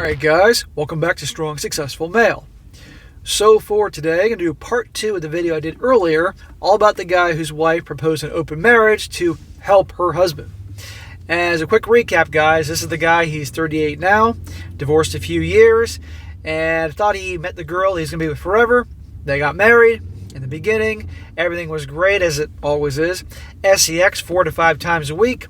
Alright guys, welcome back to Strong Successful Male. So for today, I'm going to do part 2 of the video I did earlier, all about the guy whose wife proposed an open marriage to help her husband. And as a quick recap guys, this is the guy, he's 38 now, divorced a few years, and thought he met the girl he's going to be with forever. They got married. In the beginning, everything was great as it always is. SEX 4 to 5 times a week.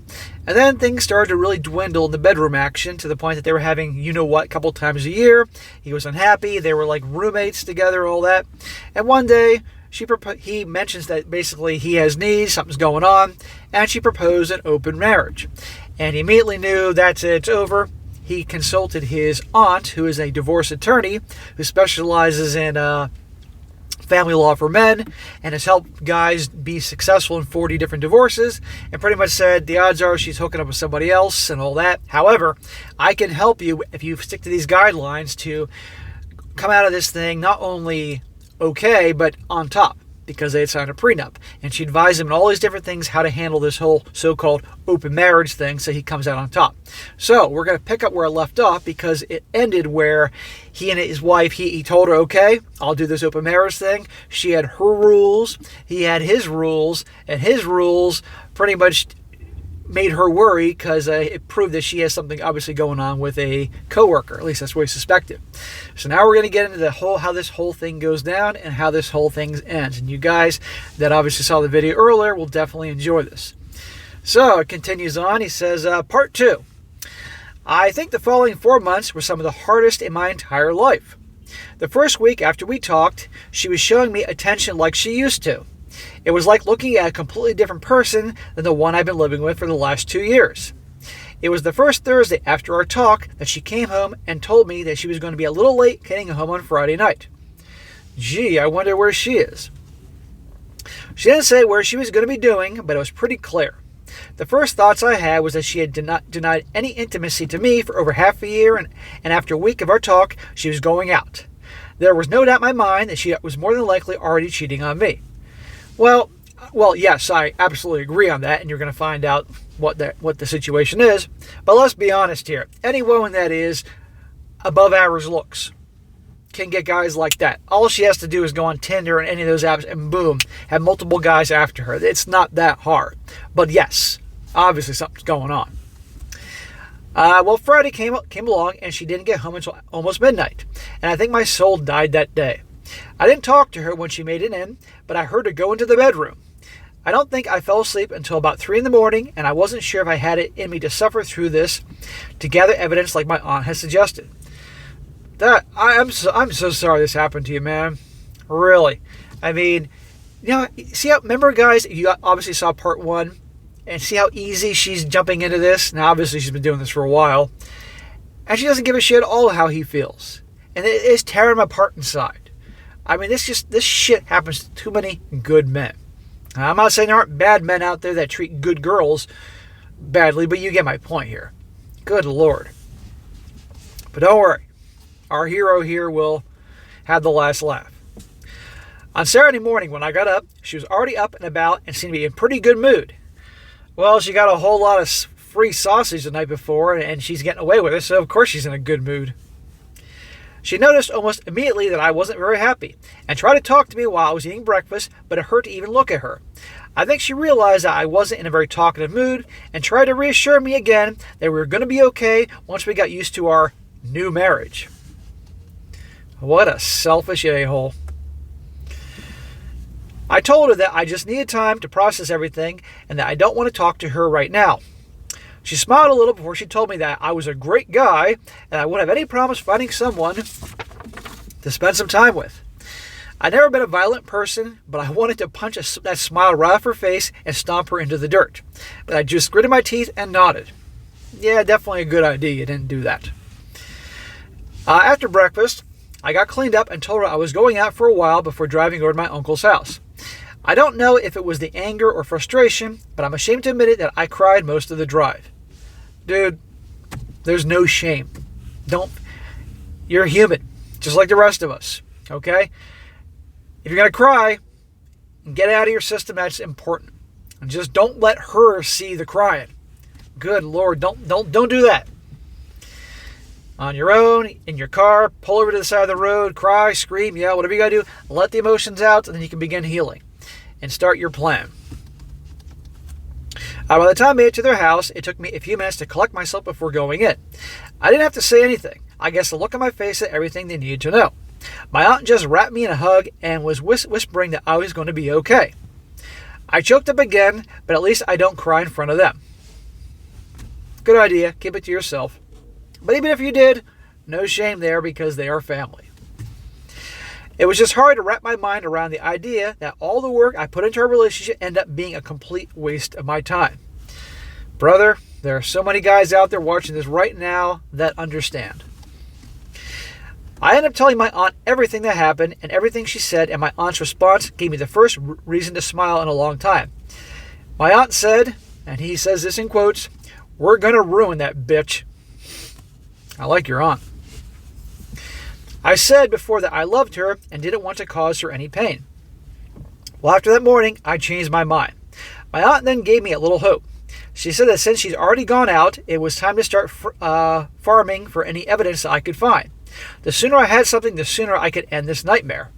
And then things started to really dwindle in the bedroom action to the point that they were having you-know-what a couple times a year. He was unhappy. They were like roommates together, all that. And one day, he mentions that basically he has needs, something's going on, and she proposed an open marriage. And he immediately knew that's it, it's over. He consulted his aunt, who is a divorce attorney, who specializes in family law for men and has helped guys be successful in 40 different divorces, and pretty much said the odds are she's hooking up with somebody else and all that. However, I can help you if you stick to these guidelines to come out of this thing not only okay, but on top, because they had signed a prenup. And she advised him on all these different things, how to handle this whole so-called open marriage thing so he comes out on top. So we're going to pick up where I left off, because it ended where he and his wife, he told her, okay, I'll do this open marriage thing. She had her rules, he had his rules, and his rules pretty much made her worry because it proved that she has something obviously going on with a coworker. At least that's what he suspected. So now we're going to get into how this whole thing goes down and how this whole thing ends. And you guys that obviously saw the video earlier will definitely enjoy this. So it continues on. He says, part 2. I think the following 4 months were some of the hardest in my entire life. The first week after we talked, she was showing me attention like she used to. It was like looking at a completely different person than the one I've been living with for the last 2 years. It was the first Thursday after our talk that she came home and told me that she was going to be a little late getting home on Friday night. Gee, I wonder where she is. She didn't say where she was going to be doing, but it was pretty clear. The first thoughts I had was that she had denied any intimacy to me for over half a year, and after a week of our talk, she was going out. There was no doubt in my mind that she was more than likely already cheating on me. Well, yes, I absolutely agree on that, and you're going to find out what the situation is. But let's be honest here. Any woman that is above average looks can get guys like that. All she has to do is go on Tinder and any of those apps, and boom, have multiple guys after her. It's not that hard. But yes, obviously something's going on. Well, Friday came along, and she didn't get home until almost midnight. And I think my soul died that day. I didn't talk to her when she made it in, but I heard her go into the bedroom. I don't think I fell asleep until about 3 in the morning, and I wasn't sure if I had it in me to suffer through this to gather evidence like my aunt had suggested. I'm so sorry this happened to you, man. Really. I mean, remember guys, you obviously saw part 1, and see how easy she's jumping into this? Now obviously she's been doing this for a while, and she doesn't give a shit at all how he feels. And it is tearing him apart inside. I mean, this shit happens to too many good men. Now, I'm not saying there aren't bad men out there that treat good girls badly, but you get my point here. Good Lord. But don't worry. Our hero here will have the last laugh. On Saturday morning when I got up, she was already up and about and seemed to be in pretty good mood. Well, she got a whole lot of free sausage the night before, and she's getting away with it, so of course she's in a good mood. She noticed almost immediately that I wasn't very happy and tried to talk to me while I was eating breakfast, but it hurt to even look at her. I think she realized that I wasn't in a very talkative mood and tried to reassure me again that we were going to be okay once we got used to our new marriage. What a selfish a-hole. I told her that I just needed time to process everything and that I don't want to talk to her right now. She smiled a little before she told me that I was a great guy and I wouldn't have any problems finding someone to spend some time with. I'd never been a violent person, but I wanted to punch that smile right off her face and stomp her into the dirt. But I just gritted my teeth and nodded. Yeah, definitely a good idea. You didn't do that. After breakfast, I got cleaned up and told her I was going out for a while before driving over to my uncle's house. I don't know if it was the anger or frustration, but I'm ashamed to admit it that I cried most of the drive. Dude, there's no shame. You're human, just like the rest of us, okay? If you're going to cry, get it out of your system, that's important. And just don't let her see the crying. Good Lord, don't do that. On your own, in your car, pull over to the side of the road, cry, scream, yell, whatever you got to do. Let the emotions out, and then you can begin healing and start your plan. By the time I made it to their house, it took me a few minutes to collect myself before going in. I didn't have to say anything. I guess the look on my face said everything they needed to know. My aunt just wrapped me in a hug and was whispering that I was going to be okay. I choked up again, but at least I don't cry in front of them. Good idea. Keep it to yourself. But even if you did, no shame there because they are family. It was just hard to wrap my mind around the idea that all the work I put into our relationship ended up being a complete waste of my time. Brother, there are so many guys out there watching this right now that understand. I ended up telling my aunt everything that happened and everything she said, and my aunt's response gave me the first reason to smile in a long time. My aunt said, and he says this in quotes, "We're going to ruin that bitch." I like your aunt. I said before that I loved her and didn't want to cause her any pain. Well, after that morning, I changed my mind. My aunt then gave me a little hope. She said that since she's already gone out, it was time to start farming for any evidence that I could find. The sooner I had something, the sooner I could end this nightmare.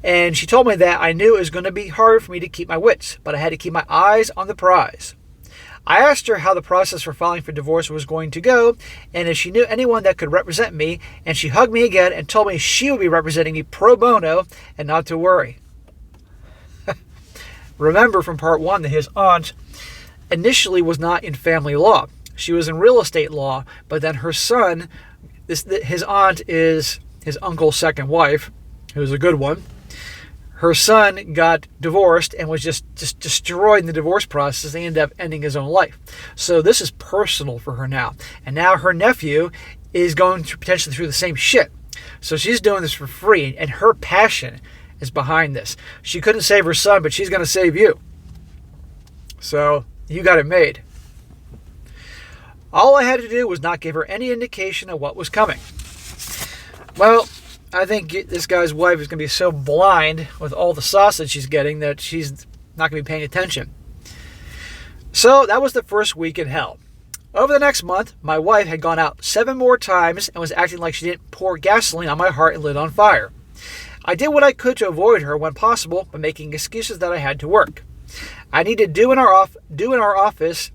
And she told me that I knew it was going to be hard for me to keep my wits, but I had to keep my eyes on the prize. I asked her how the process for filing for divorce was going to go, and if she knew anyone that could represent me, and she hugged me again and told me she would be representing me pro bono and not to worry. Remember from part 1 that his aunt initially was not in family law. She was in real estate law, but then her son, his aunt is his uncle's second wife, who's a good one. Her son got divorced and was just destroyed in the divorce process. They ended up ending his own life. So this is personal for her now. And now her nephew is going through potentially through the same shit. So she's doing this for free, and her passion is behind this. She couldn't save her son, but she's going to save you. So you got it made. All I had to do was not give her any indication of what was coming. Well, I think this guy's wife is going to be so blind with all the sausage she's getting that she's not going to be paying attention. So that was the first week in hell. Over the next month, my wife had gone out 7 more times and was acting like she didn't pour gasoline on my heart and lit on fire. I did what I could to avoid her when possible by making excuses that I had to work. I needed do in our office,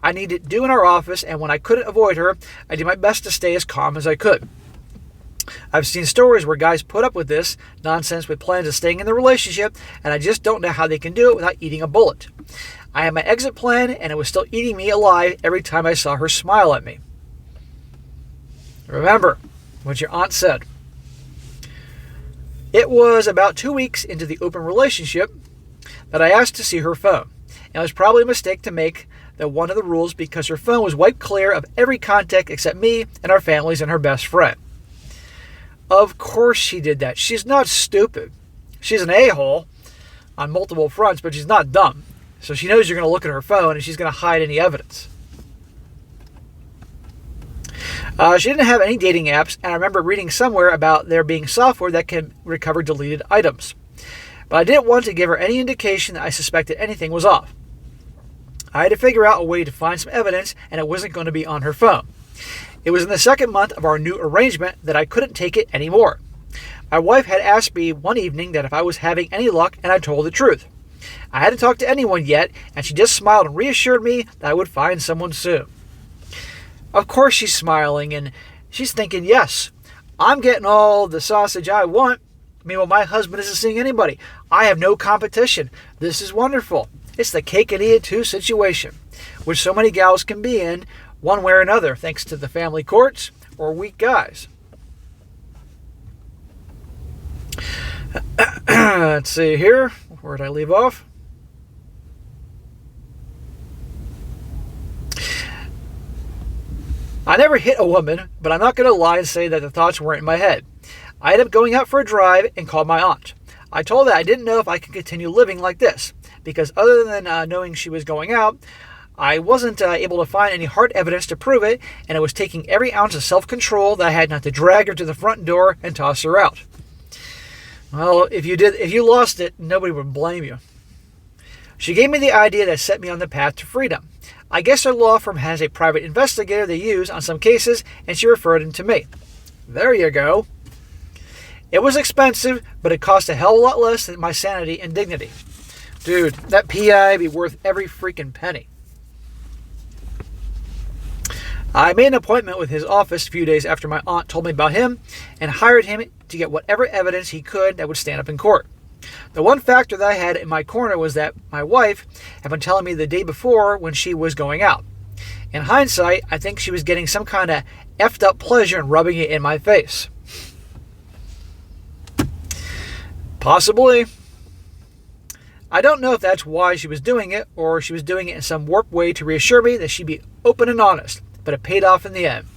and when I couldn't avoid her, I did my best to stay as calm as I could. I've seen stories where guys put up with this nonsense with plans of staying in the relationship, and I just don't know how they can do it without eating a bullet. I had my exit plan, and it was still eating me alive every time I saw her smile at me. Remember what your aunt said. It was about 2 weeks into the open relationship that I asked to see her phone. And it was probably a mistake to make that one of the rules because her phone was wiped clear of every contact except me and our families and her best friend. Of course she did that. She's not stupid. She's an a-hole on multiple fronts, but she's not dumb. So she knows you're going to look at her phone and she's going to hide any evidence. She didn't have any dating apps, and I remember reading somewhere about there being software that can recover deleted items. But I didn't want to give her any indication that I suspected anything was off. I had to figure out a way to find some evidence, and it wasn't going to be on her phone. It was in the second month of our new arrangement that I couldn't take it anymore. My wife had asked me one evening that if I was having any luck, and I told the truth. I hadn't talked to anyone yet, and she just smiled and reassured me that I would find someone soon. Of course she's smiling, and she's thinking, yes, I'm getting all the sausage I want. Meanwhile, my husband isn't seeing anybody. I have no competition. This is wonderful. It's the cake and eat it too situation, which so many gals can be in one way or another, thanks to the family courts or weak guys. Let's see here. Where did I leave off? I never hit a woman, but I'm not going to lie and say that the thoughts weren't in my head. I ended up going out for a drive and called my aunt. I told her I didn't know if I could continue living like this, because other than knowing she was going out, I wasn't able to find any hard evidence to prove it, and it was taking every ounce of self-control that I had not to drag her to the front door and toss her out. Well, if you lost it, nobody would blame you. She gave me the idea that set me on the path to freedom. I guess their law firm has a private investigator they use on some cases, and she referred him to me. There you go. It was expensive, but it cost a hell of a lot less than my sanity and dignity. Dude, that PI would be worth every freaking penny. I made an appointment with his office a few days after my aunt told me about him and hired him to get whatever evidence he could that would stand up in court. The one factor that I had in my corner was that my wife had been telling me the day before when she was going out. In hindsight, I think she was getting some kind of effed up pleasure in rubbing it in my face. Possibly. I don't know if that's why she was doing it, or she was doing it in some warped way to reassure me that she'd be open and honest, but it paid off in the end.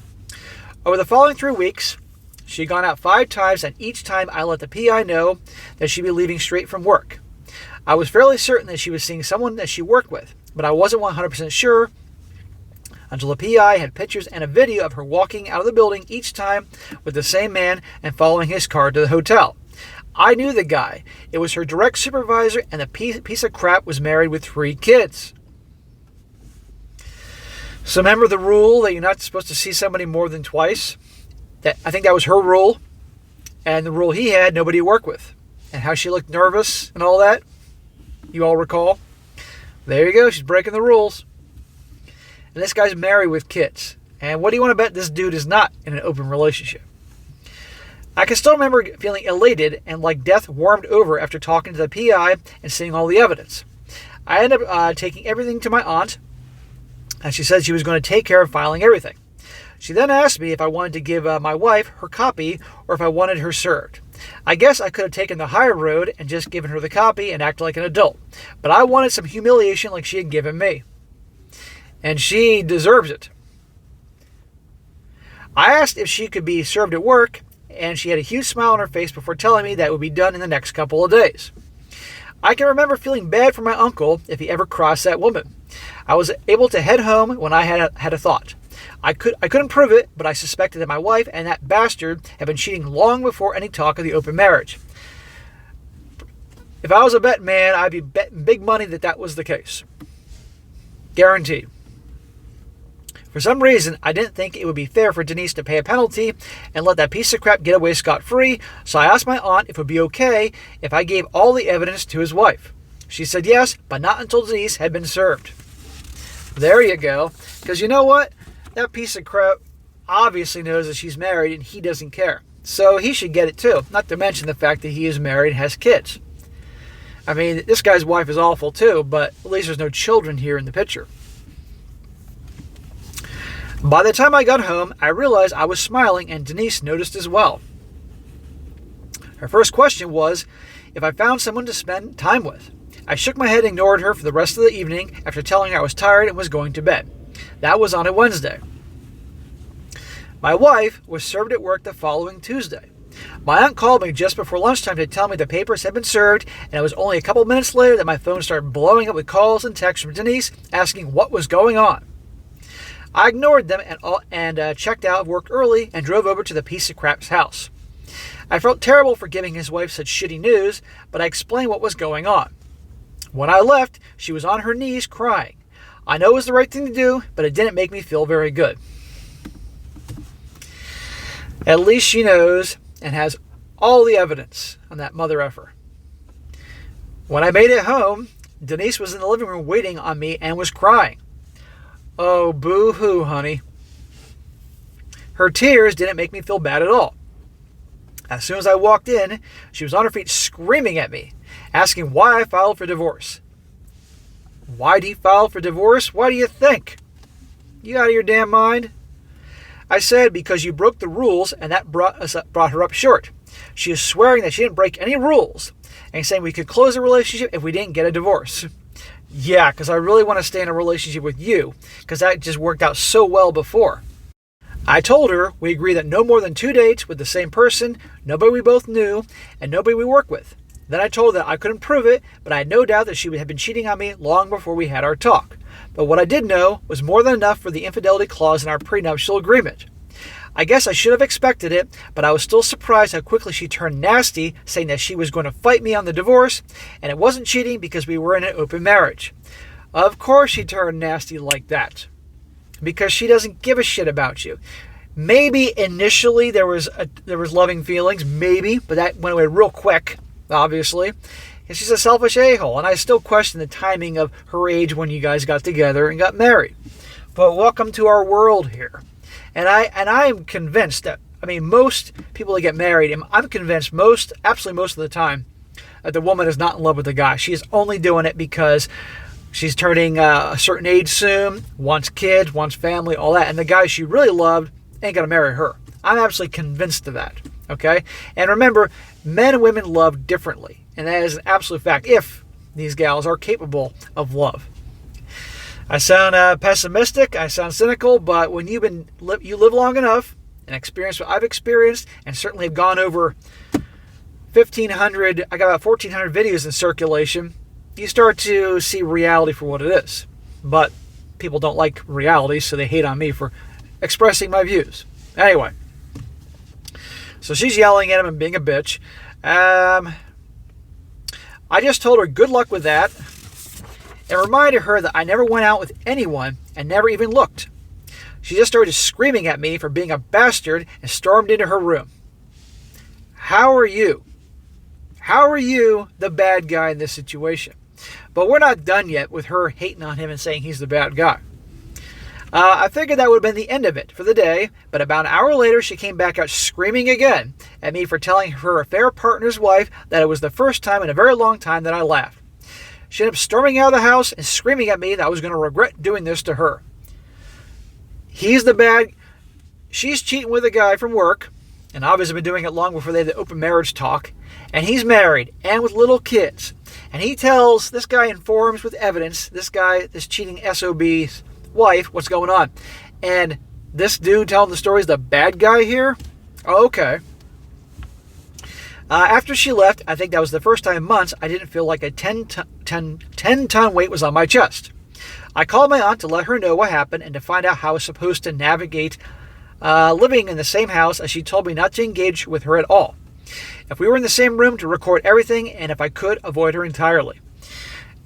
Over the following 3 weeks, she had gone out 5 times, and each time I let the PI know that she'd be leaving straight from work. I was fairly certain that she was seeing someone that she worked with, but I wasn't 100% sure until the PI had pictures and a video of her walking out of the building each time with the same man and following his car to the hotel. I knew the guy. It was her direct supervisor, and the piece of crap was married with 3 kids. So remember the rule that you're not supposed to see somebody more than twice? I think that was her rule. And the rule he had, nobody to work with. And how she looked nervous and all that. You all recall? There you go. She's breaking the rules. And this guy's married with kids. And what do you want to bet this dude is not in an open relationship? I can still remember feeling elated and like death warmed over after talking to the PI and seeing all the evidence. I ended up taking everything to my aunt, and she said she was going to take care of filing everything. She then asked me if I wanted to give my wife her copy or if I wanted her served. I guess I could have taken the higher road and just given her the copy and acted like an adult, but I wanted some humiliation like she had given me. And she deserves it. I asked if she could be served at work, and she had a huge smile on her face before telling me that it would be done in the next couple of days. I can remember feeling bad for my uncle if he ever crossed that woman. I was able to head home when I had a thought. I couldn't prove it, but I suspected that my wife and that bastard had been cheating long before any talk of the open marriage. If I was a betting man, I'd be betting big money that was the case. Guaranteed. For some reason, I didn't think it would be fair for Denise to pay a penalty and let that piece of crap get away scot-free, so I asked my aunt if it would be okay if I gave all the evidence to his wife. She said yes, but not until Denise had been served. There you go. Because you know what? That piece of crap obviously knows that she's married and he doesn't care. So he should get it too, not to mention the fact that he is married and has kids. I mean, this guy's wife is awful too, but at least there's no children here in the picture. By the time I got home, I realized I was smiling, and Denise noticed as well. Her first question was if I found someone to spend time with. I shook my head and ignored her for the rest of the evening after telling her I was tired and was going to bed. That was on a Wednesday. My wife was served at work the following Tuesday. My aunt called me just before lunchtime to tell me the papers had been served, and it was only a couple minutes later that my phone started blowing up with calls and texts from Denise asking what was going on. I ignored them and checked out of work early and drove over to the piece of crap's house. I felt terrible for giving his wife such shitty news, but I explained what was going on. When I left, she was on her knees crying. I know it was the right thing to do, but it didn't make me feel very good. At least she knows and has all the evidence on that mother effer. When I made it home, Denise was in the living room waiting on me and was crying. Oh, boo-hoo, honey. Her tears didn't make me feel bad at all. As soon as I walked in, she was on her feet screaming at me, asking why I filed for divorce. Why do you file for divorce? Why do you think? You out of your damn mind? I said because you broke the rules, and that brought her up short. She is swearing that she didn't break any rules and saying we could close the relationship if we didn't get a divorce. Yeah, because I really want to stay in a relationship with you, because that just worked out so well before. I told her we agreed that no more than 2 dates with the same person, nobody we both knew, and nobody we work with. Then I told her that I couldn't prove it, but I had no doubt that she would have been cheating on me long before we had our talk. But what I did know was more than enough for the infidelity clause in our prenuptial agreement. I guess I should have expected it, but I was still surprised how quickly she turned nasty, saying that she was going to fight me on the divorce, and it wasn't cheating because we were in an open marriage. Of course she turned nasty like that, because she doesn't give a shit about you. Maybe initially there was loving feelings, maybe, but that went away real quick, obviously. And she's a selfish a-hole, and I still question the timing of her age when you guys got together and got married. But welcome to our world here. And I am convinced that, most people that get married, I'm convinced absolutely most of the time, that the woman is not in love with the guy. She is only doing it because she's turning a certain age soon, wants kids, wants family, all that. And the guy she really loved ain't going to marry her. I'm absolutely convinced of that. Okay? And remember, men and women love differently. And that is an absolute fact if these gals are capable of love. I sound pessimistic, I sound cynical, but when you live long enough and experience what I've experienced, and certainly have gone over 1,500, I got about 1,400 videos in circulation, you start to see reality for what it is. But people don't like reality, so they hate on me for expressing my views. Anyway, so she's yelling at him and being a bitch. I just told her good luck with that and reminded her that I never went out with anyone and never even looked. She just started screaming at me for being a bastard and stormed into her room. How are you? How are you the bad guy in this situation? But we're not done yet with her hating on him and saying he's the bad guy. I figured that would have been the end of it for the day, but about an hour later she came back out screaming again at me for telling her affair partner's wife that it was the first time in a very long time that I laughed. She ended up storming out of the house and screaming at me that I was going to regret doing this to her. She's cheating with a guy from work, and obviously been doing it long before they had the open marriage talk, and he's married and with little kids. And this guy informs with evidence, this cheating SOB's wife, what's going on. And this dude telling the story is the bad guy here? Oh, okay. After she left, I think that was the first time in months I didn't feel like a 10-ton weight was on my chest. I called my aunt to let her know what happened and to find out how I was supposed to navigate living in the same house, as she told me not to engage with her at all. If we were in the same room, to record everything, and if I could, avoid her entirely.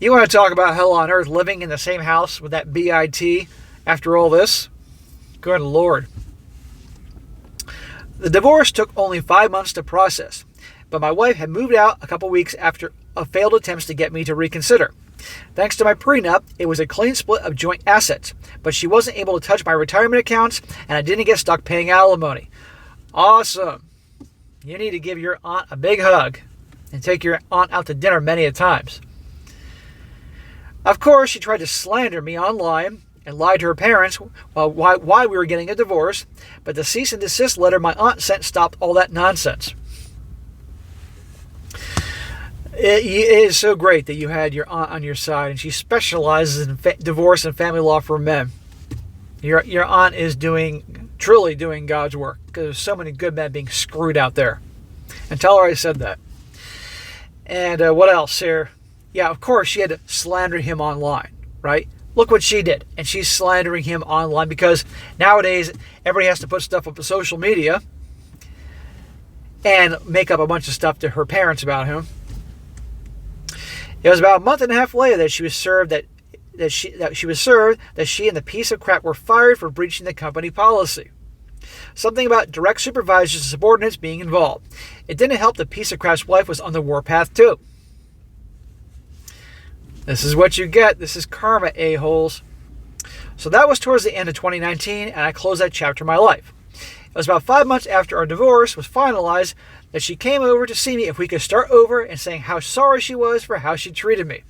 You want to talk about hell on earth, living in the same house with that BIT after all this? Good Lord. The divorce took only 5 months to process, but my wife had moved out a couple weeks after failed attempts to get me to reconsider. Thanks to my prenup, it was a clean split of joint assets, but she wasn't able to touch my retirement accounts, and I didn't get stuck paying alimony. Awesome. You need to give your aunt a big hug and take your aunt out to dinner many a times. Of course, she tried to slander me online and lied to her parents why we were getting a divorce, but the cease and desist letter my aunt sent stopped all that nonsense. It is so great that you had your aunt on your side, and she specializes in divorce and family law for men. Your aunt is truly doing God's work, because there's so many good men being screwed out there. And tell her I said that. And what else here? Yeah, of course, she had to slander him online, right? Look what she did. And she's slandering him online because nowadays everybody has to put stuff up on social media and make up a bunch of stuff to her parents about him. It was about a month and a half later that she was served that she and the piece of crap were fired for breaching the company policy. Something about direct supervisors and subordinates being involved. It didn't help the piece of crap's wife was on the warpath too. This is what you get. This is karma, a-holes. So that was towards the end of 2019, and I closed that chapter of my life. It was about 5 months after our divorce was finalized that she came over to see me if we could start over, and saying how sorry she was for how she treated me.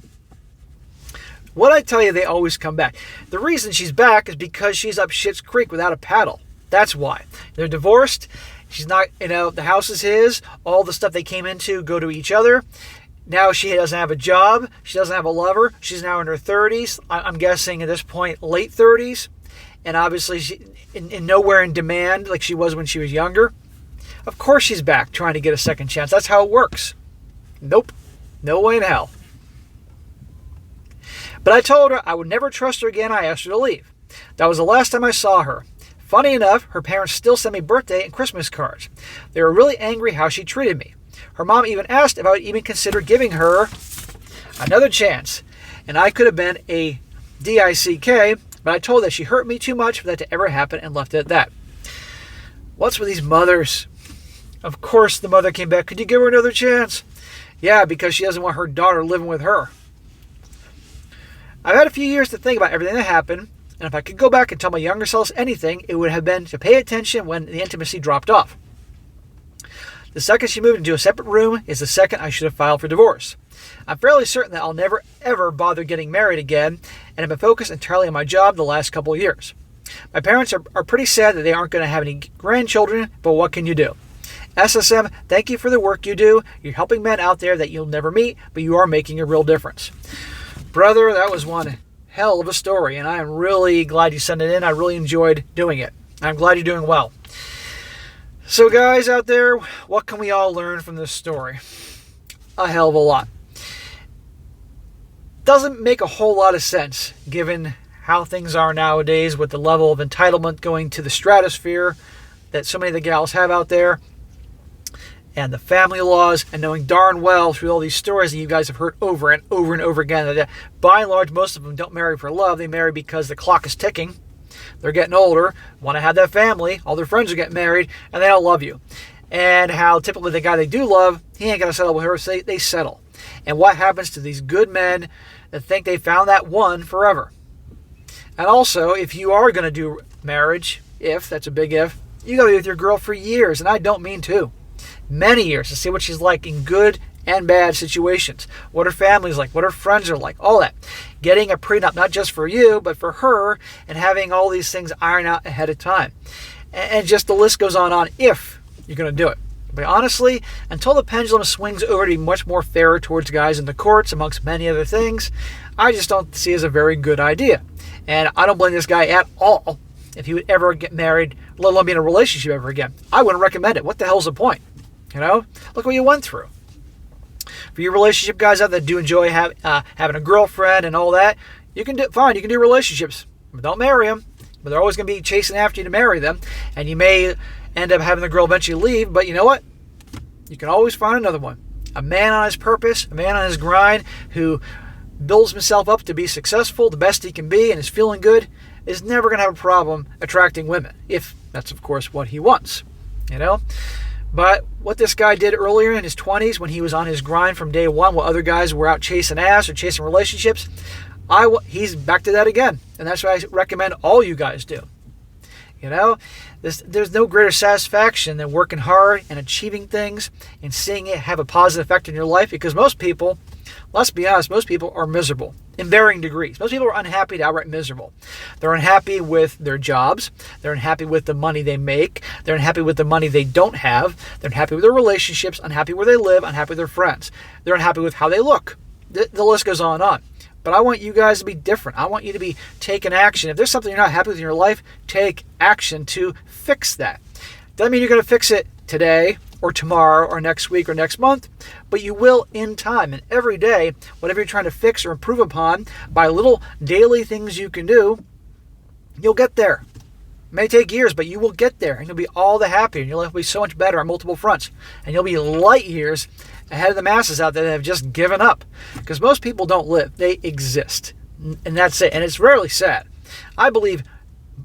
What I tell you, they always come back. The reason she's back is because she's up Schitt's Creek without a paddle. That's why. They're divorced. She's not, the house is his. All the stuff they came into go to each other. Now she doesn't have a job. She doesn't have a lover. She's now in her 30s. I'm guessing at this point, late 30s. And obviously, she, in nowhere in demand like she was when she was younger. Of course she's back trying to get a second chance. That's how it works. Nope. No way in hell. But I told her I would never trust her again. I asked her to leave. That was the last time I saw her. Funny enough, her parents still send me birthday and Christmas cards. They were really angry how she treated me. Her mom even asked if I would even consider giving her another chance. And I could have been a DICK, but I told her that she hurt me too much for that to ever happen and left it at that. What's with these mothers? Of course the mother came back. Could you give her another chance? Yeah, because she doesn't want her daughter living with her. I've had a few years to think about everything that happened, and if I could go back and tell my younger selves anything, it would have been to pay attention when the intimacy dropped off. The second she moved into a separate room is the second I should have filed for divorce. I'm fairly certain that I'll never ever bother getting married again, and have been focused entirely on my job the last couple of years. My parents are pretty sad that they aren't going to have any grandchildren, but what can you do? SSM, thank you for the work you do. You're helping men out there that you'll never meet, but you are making a real difference. Brother, that was one hell of a story, and I am really glad you sent it in. I really enjoyed doing it. I'm glad you're doing well. So guys out there, what can we all learn from this story? A hell of a lot. Doesn't make a whole lot of sense given how things are nowadays with the level of entitlement going to the stratosphere that so many of the gals have out there, and the family laws, and knowing darn well through all these stories that you guys have heard over and over and over again that by and large most of them don't marry for love. They marry because the clock is ticking. They're getting older, want to have that family, all their friends are getting married, and they don't love you. And how typically the guy they do love, he ain't going to settle with her, so they settle. And what happens to these good men that think they found that one forever? And also, if you are going to do marriage, if, that's a big if, you got to be with your girl for years, and I don't mean two. Many years to see what she's like in good and bad situations. What her family's like, what her friends are like, all that. Getting a prenup, not just for you, but for her, and having all these things ironed out ahead of time. And just the list goes on if you're going to do it. But honestly, until the pendulum swings over to be much more fairer towards guys in the courts, amongst many other things, I just don't see it as a very good idea. And I don't blame this guy at all if he would ever get married, let alone be in a relationship ever again. I wouldn't recommend it. What the hell's the point? You know, look what you went through. For your relationship guys out there that do enjoy having a girlfriend and all that, you can do fine. You can do relationships, but don't marry them. But they're always going to be chasing after you to marry them, and you may end up having the girl eventually leave. But you know what? You can always find another one. A man on his purpose, a man on his grind, who builds himself up to be successful, the best he can be, and is feeling good, is never going to have a problem attracting women, if that's of course what he wants. You know. But what this guy did earlier in his 20s when he was on his grind from day one while other guys were out chasing ass or chasing relationships, he's back to that again. And that's what I recommend all you guys do. You know, there's no greater satisfaction than working hard and achieving things and seeing it have a positive effect in your life, because most people, let's be honest, most people are miserable in varying degrees. Most people are unhappy to outright miserable. They're unhappy with their jobs. They're unhappy with the money they make. They're unhappy with the money they don't have. They're unhappy with their relationships, unhappy where they live, unhappy with their friends. They're unhappy with how they look. The list goes on and on. But I want you guys to be different. I want you to be taking action. If there's something you're not happy with in your life, take action to fix that. Doesn't mean you're going to fix it today or tomorrow or next week or next month, but you will in time. And every day, whatever you're trying to fix or improve upon by little daily things you can do, you'll get there. It may take years, but you will get there, and you'll be all the happier, and your life will be so much better on multiple fronts. And you'll be light years ahead of the masses out there that have just given up. Because most people don't live, they exist. And that's it. And it's rarely sad. I believe,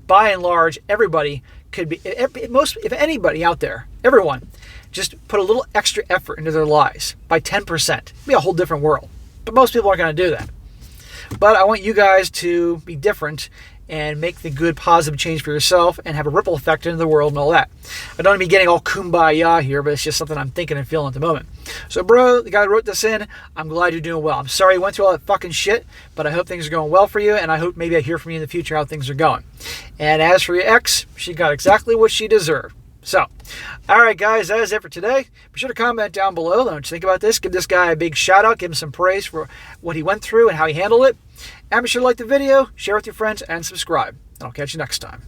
by and large, everybody could be, if anybody out there, everyone, just put a little extra effort into their lives by 10%. It'd be a whole different world. But most people aren't going to do that. But I want you guys to be different and make the good, positive change for yourself and have a ripple effect into the world and all that. I don't want to be getting all kumbaya here, but it's just something I'm thinking and feeling at the moment. So, bro, the guy who wrote this in, I'm glad you're doing well. I'm sorry you went through all that fucking shit, but I hope things are going well for you, and I hope maybe I hear from you in the future how things are going. And as for your ex, she got exactly what she deserved. So, all right, guys, that is it for today. Be sure to comment down below. Let me know what you think about this. Give this guy a big shout out. Give him some praise for what he went through and how he handled it. And be sure to like the video, share with your friends, and subscribe. And I'll catch you next time.